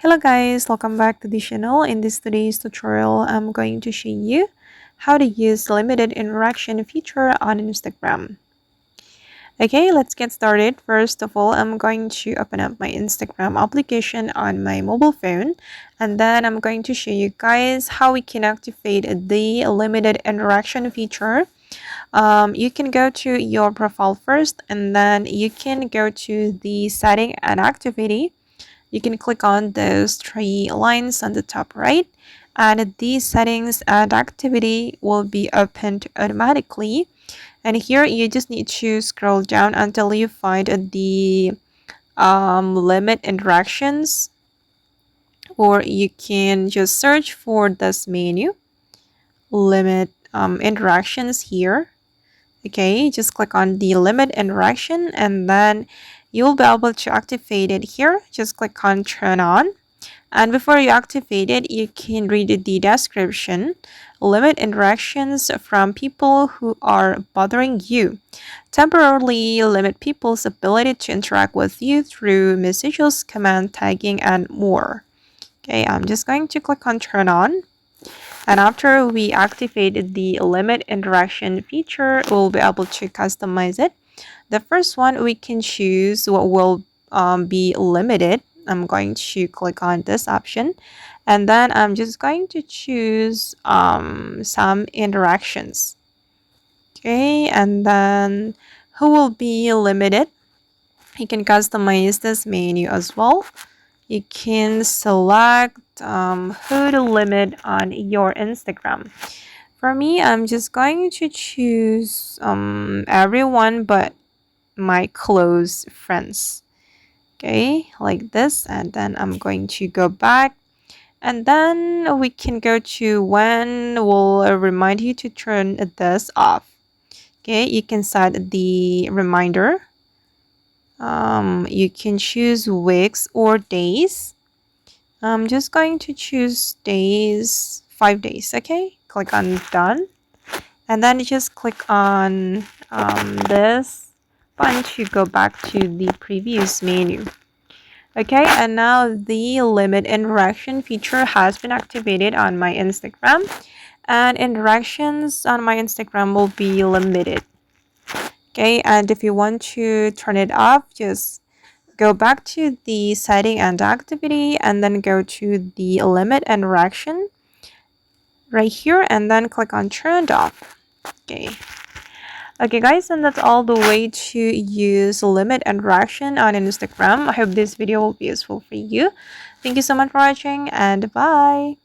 Hello guys, welcome back to the channel. In this today's tutorial, I'm going to show you how to use limited interaction feature on Instagram. Okay, let's get started. First of all, I'm going to open up my Instagram application on my mobile phone, and then I'm going to show you guys how we can activate the limited interaction feature. You can go to your profile first, and then you can go to the setting and activity. You can click on those three lines on the top right, and these settings and activity will be opened automatically. And here you just need to scroll down until you find the limit interactions, or you can just search for this menu, limit interactions here. Okay, just click on the limit interaction, and then you'll be able to activate it here. Just click on turn on, and before you activate it, you can read the description. Limit interactions from people who are bothering you. Temporarily limit people's ability to interact with you through messages, command tagging, and more. Okay, I'm just going to click on turn on. And after we activate the limit interaction feature, we'll be able to customize it. The first one, we can choose what will be limited. I'm going to click on this option, and then I'm just going to choose some interactions. Okay, and then who will be limited. You can customize this menu as well. You can select who to limit on your Instagram. For me, I'm just going to choose everyone but my close friends. Okay, like this, and then I'm going to go back, and then we can go to when will remind you to turn this off. Okay, you can set the reminder. You can choose weeks or days. I'm just going to choose days, 5 days. Okay, click on done, and then just click on this button to go back to the previous menu. Okay, and now the limit interaction feature has been activated on my Instagram, and interactions on my Instagram will be limited. Okay, and if you want to turn it off, just go back to the setting and activity, and then go to the limit interaction right here, and then click on turn off. Okay guys, and that's all the way to use limit interaction on Instagram. I hope this video will be useful for you. Thank you so much for watching, and bye.